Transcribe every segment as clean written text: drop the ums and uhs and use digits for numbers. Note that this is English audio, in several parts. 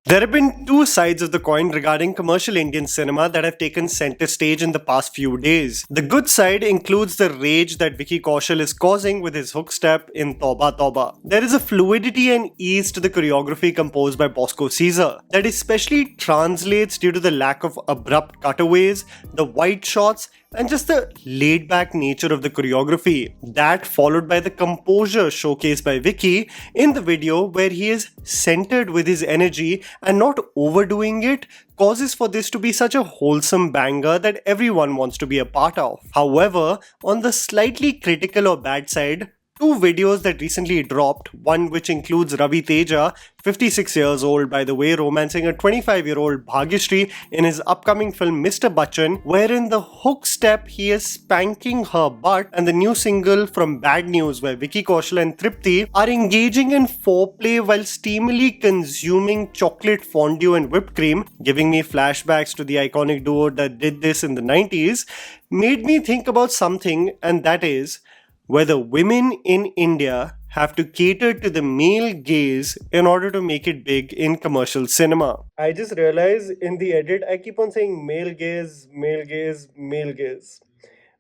There have been two sides of the coin regarding commercial Indian cinema that have taken center stage in the past few days. The good side includes the rage that Vicky Kaushal is causing with his hook step in Toba Toba. There is a fluidity and ease to the choreography composed by Bosco Caesar that especially translates due to the lack of abrupt cutaways, the wide shots, and just the laid-back nature of the choreography. That followed by the composure showcased by Vicky in the video, where he is centered with his energy and not overdoing it, causes for this to be such a wholesome banger that everyone wants to be a part of. However, on the slightly critical or bad side, two videos that recently dropped, one which includes Ravi Teja, 56 years old by the way, romancing a 25-year-old Bhagyashree in his upcoming film Mr. Bachchan, wherein the hook step he is spanking her butt, and the new single from Bad News where Vicky Kaushal and Tripti are engaging in foreplay while steamily consuming chocolate fondue and whipped cream, giving me flashbacks to the iconic duo that did this in the 90s, made me think about something, and that is whether women in India have to cater to the male gaze in order to make it big in commercial cinema. I just realized in the edit I keep on saying male gaze, male gaze, male gaze.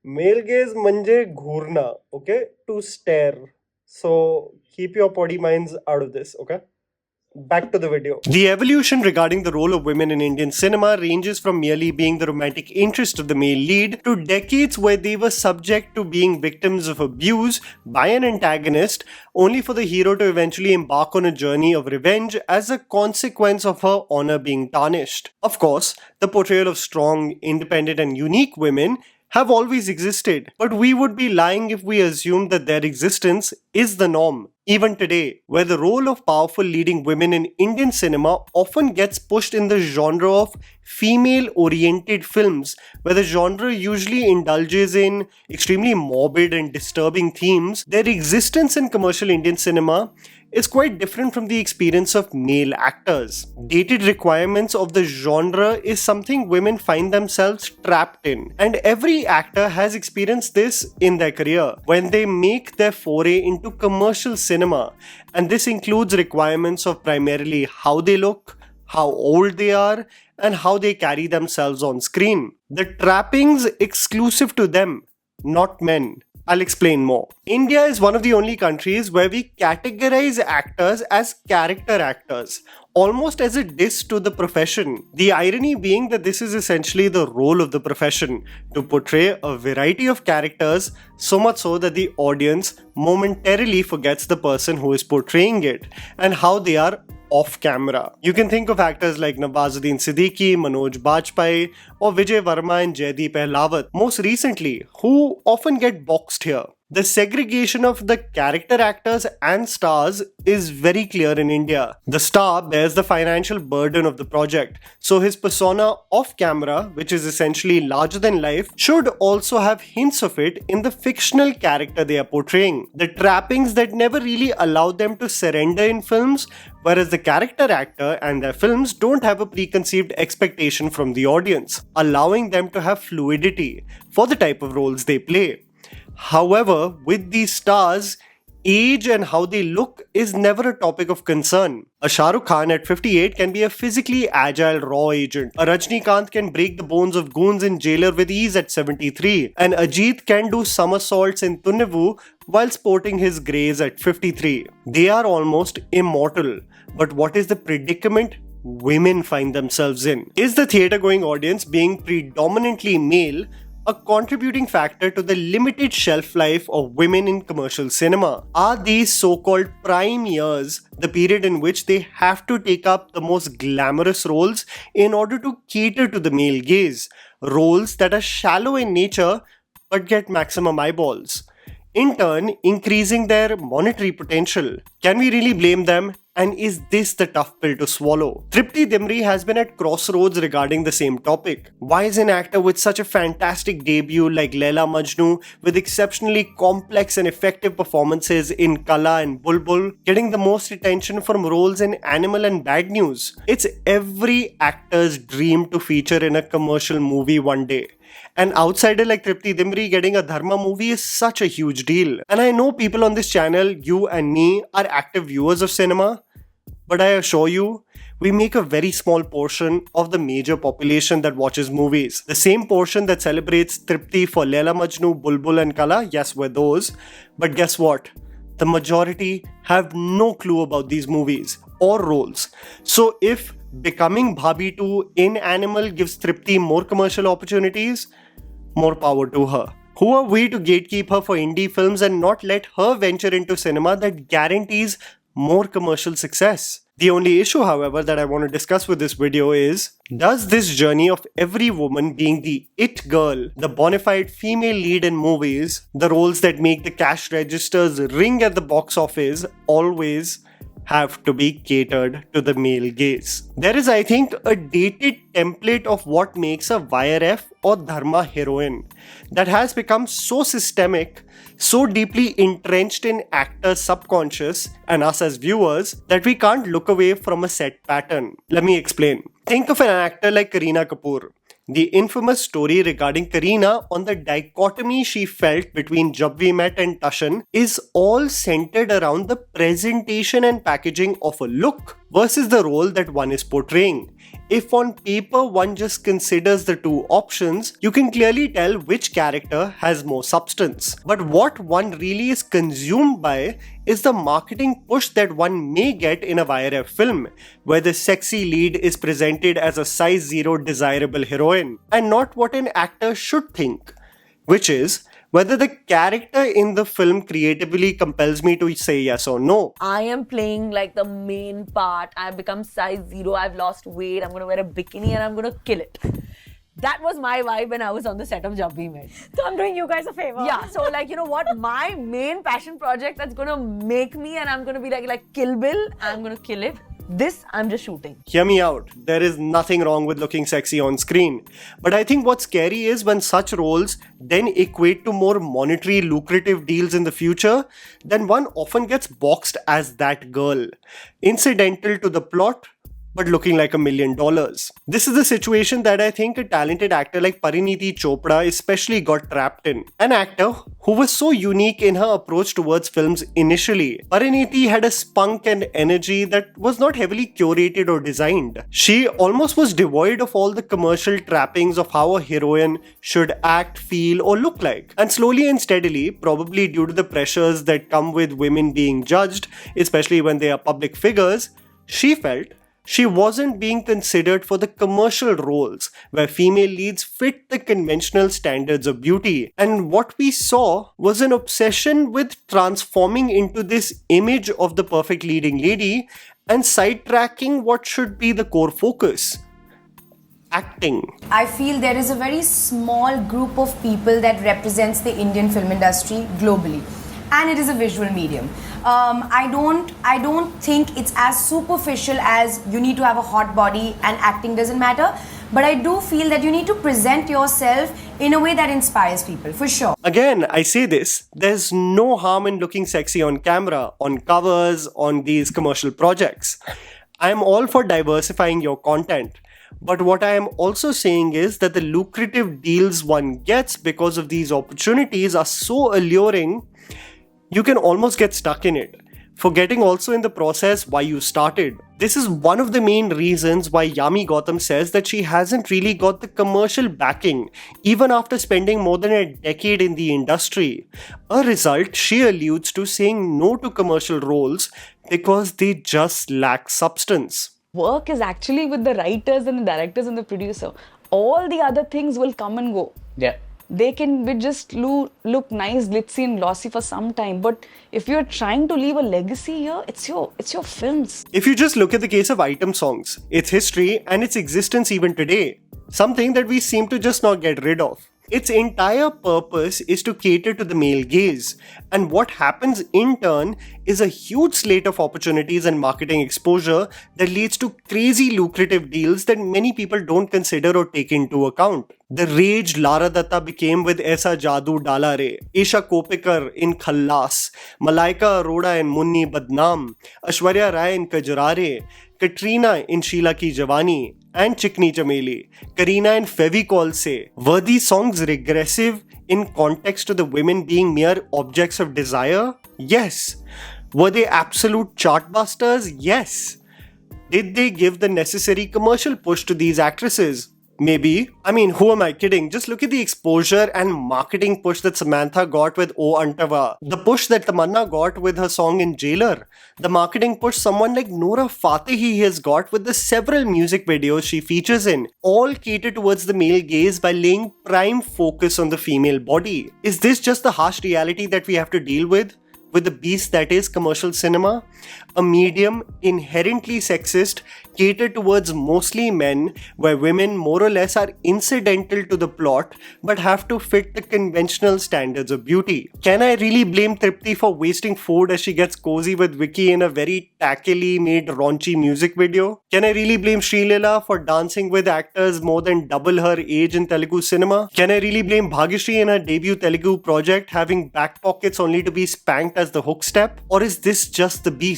Male gaze manje ghurna, okay? To stare. So keep your potty minds out of this, okay? Back to the video. The evolution regarding the role of women in Indian cinema ranges from merely being the romantic interest of the male lead to decades where they were subject to being victims of abuse by an antagonist, only for the hero to eventually embark on a journey of revenge as a consequence of her honor being tarnished. Of course, the portrayal of strong, independent, and unique women have always existed, but we would be lying if we assumed that their existence is the norm. Even today, where the role of powerful leading women in Indian cinema often gets pushed in the genre of female-oriented films, where the genre usually indulges in extremely morbid and disturbing themes, their existence in commercial Indian cinema is quite different from the experience of male actors. Dated requirements of the genre is something women find themselves trapped in, and every actor has experienced this in their career when they make their foray into commercial cinema, and this includes requirements of primarily how they look, how old they are, and how they carry themselves on screen. The trappings exclusive to them, not men. I'll explain more. India is one of the only countries where we categorize actors as character actors, almost as a diss to the profession. The irony being that this is essentially the role of the profession, to portray a variety of characters, so much so that the audience momentarily forgets the person who is portraying it and how they are off camera. You can think of actors like Nawazuddin Siddiqui, Manoj Bajpayee, or Vijay Varma and Jaideep Ahlawat, most recently, who often get boxed here. The segregation of the character actors and stars is very clear in India. The star bears the financial burden of the project, so his persona off camera, which is essentially larger than life, should also have hints of it in the fictional character they are portraying. The trappings that never really allow them to surrender in films, whereas the character actor and their films don't have a preconceived expectation from the audience, allowing them to have fluidity for the type of roles they play. However, with these stars, age and how they look is never a topic of concern. A Shah Rukh Khan at 58 can be a physically agile raw agent. A Rajnikant can break the bones of goons in Jailer with ease at 73. And Ajit can do somersaults in Tunnevu while sporting his greys at 53. They are almost immortal. But what is the predicament women find themselves in? Is the theatre-going audience, being predominantly male, a contributing factor to the limited shelf life of women in commercial cinema? Are these so-called prime years the period in which they have to take up the most glamorous roles in order to cater to the male gaze? Roles that are shallow in nature but get maximum eyeballs. in turn increasing their monetary potential. Can we really blame them? And is this the tough pill to swallow? Tripti Dimri has been at crossroads regarding the same topic. Why is an actor with such a fantastic debut like Laila Majnu, with exceptionally complex and effective performances in Kala and Bulbul, getting the most attention from roles in Animal and Bad News? It's every actor's dream to feature in a commercial movie one day. An outsider like Tripti Dimri getting a Dharma movie is such a huge deal. And I know people on this channel, you and me, are active viewers of cinema, but I assure you, we make a very small portion of the major population that watches movies. The same portion that celebrates Tripti for Laila Majnu, Bulbul and Kala, yes, we're those. But guess what? The majority have no clue about these movies or roles. So if becoming Bhabhi 2 in Animal gives Tripti more commercial opportunities, more power to her. Who are we to gatekeep her for indie films and not let her venture into cinema that guarantees more commercial success? The only issue, however, that I want to discuss with this video is, does this journey of every woman being the it girl, the bona fide female lead in movies, the roles that make the cash registers ring at the box office, always have to be catered to the male gaze? There is, I think, a dated template of what makes a YRF or Dharma heroine that has become so systemic, so deeply entrenched in actors' subconscious and us as viewers that we can't look away from a set pattern. Let me explain. Think of an actor like Kareena Kapoor. The infamous story regarding Kareena on the dichotomy she felt between Jab We Met and Tashan is all centered around the presentation and packaging of a look versus the role that one is portraying. If on paper one just considers the two options, you can clearly tell which character has more substance. But what one really is consumed by is the marketing push that one may get in a YRF film, where the sexy lead is presented as a size 0 desirable heroine, and not what an actor should think, which is whether the character in the film creatively compels me to say yes or no. I am playing like the main part. I've become size 0. I've lost weight. I'm going to wear a bikini and I'm going to kill it. That was my vibe when I was on the set of Jab We Met. So I'm doing you guys a favor. Yeah, so like, you know what? My main passion project that's going to make me and I'm going to be like Kill Bill. I'm going to kill it. This, I'm just shooting. Hear me out. There is nothing wrong with looking sexy on screen. But I think what's scary is when such roles then equate to more monetary lucrative deals in the future, then one often gets boxed as that girl, incidental to the plot, but looking like $1 million. This is the situation that I think a talented actor like Parineeti Chopra especially got trapped in. An actor who was so unique in her approach towards films initially. Parineeti had a spunk and energy that was not heavily curated or designed. She almost was devoid of all the commercial trappings of how a heroine should act, feel or look like. And slowly and steadily, probably due to the pressures that come with women being judged, especially when they are public figures, she felt she wasn't being considered for the commercial roles where female leads fit the conventional standards of beauty. And what we saw was an obsession with transforming into this image of the perfect leading lady and sidetracking what should be the core focus: acting. I feel there is a very small group of people that represents the Indian film industry globally, and it is a visual medium. I don't think it's as superficial as you need to have a hot body and acting doesn't matter. But I do feel that you need to present yourself in a way that inspires people, for sure. Again, I say this, there's no harm in looking sexy on camera, on covers, on these commercial projects. I'm all for diversifying your content. But what I am also saying is that the lucrative deals one gets because of these opportunities are so alluring, you can almost get stuck in it, forgetting also in the process why you started. This is one of the main reasons why Yami Gautam says that she hasn't really got the commercial backing, even after spending more than a decade in the industry. A result she alludes to saying no to commercial roles because they just lack substance. Work is actually with the writers and the directors and the producer. All the other things will come and go. Yeah. They can be just look nice, glitzy and glossy for some time. But if you're trying to leave a legacy here, it's your films. If you just look at the case of item songs, its history and its existence even today, something that we seem to just not get rid of. Its entire purpose is to cater to the male gaze, and what happens in turn is a huge slate of opportunities and marketing exposure that leads to crazy lucrative deals that many people don't consider or take into account. The rage Lara Datta became with Aisa Jadoo Dala Re, Isha Kopikar in Khallas, Malaika Arora in Munni Badnaam, Aishwarya Rai in Kajrare, Katrina in Sheila Ki Jawani, and Chikni Chameli, Kareena in Fevicol Se. Were these songs regressive in context to the women being mere objects of desire? Yes. Were they absolute chartbusters? Yes. Did they give the necessary commercial push to these actresses? Maybe. I mean, who am I kidding? Just look at the exposure and marketing push that Samantha got with O Antava. The push that Tamanna got with her song in Jailer. The marketing push someone like Noora Fatihi has got with the several music videos she features in. All cater towards the male gaze by laying prime focus on the female body. Is this just the harsh reality that we have to deal with the beast that is commercial cinema? A medium inherently sexist, catered towards mostly men, where women more or less are incidental to the plot but have to fit the conventional standards of beauty. Can I really blame Tripti for wasting food as she gets cozy with Vicky in a very tackily made raunchy music video? Can I really blame Srilila for dancing with actors more than double her age in Telugu cinema? Can I really blame Bhagyashree in her debut Telugu project having back pockets only to be spanked as the hook step? Or is this just the beast?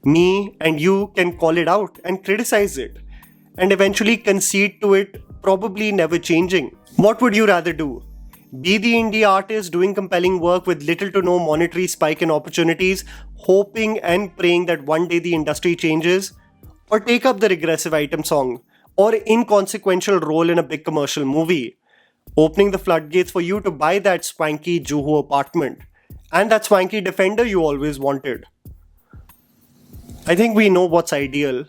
Me and you can call it out and criticize it, and eventually concede to it probably never changing. What would you rather do? Be the indie artist doing compelling work with little to no monetary spike in opportunities, hoping and praying that one day the industry changes? Or take up the regressive item song or inconsequential role in a big commercial movie, opening the floodgates for you to buy that swanky Juhu apartment and that swanky Defender you always wanted? I think we know what's ideal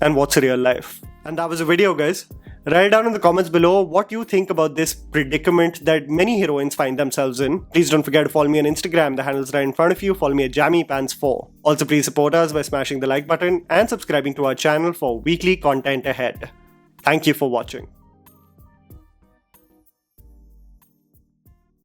and what's real life. And that was a video, guys. Write down in the comments below what you think about this predicament that many heroines find themselves in. Please don't forget to follow me on Instagram. The handle's right in front of you. Follow me at JammyPants4. Also, please support us by smashing the like button and subscribing to our channel for weekly content ahead. Thank you for watching.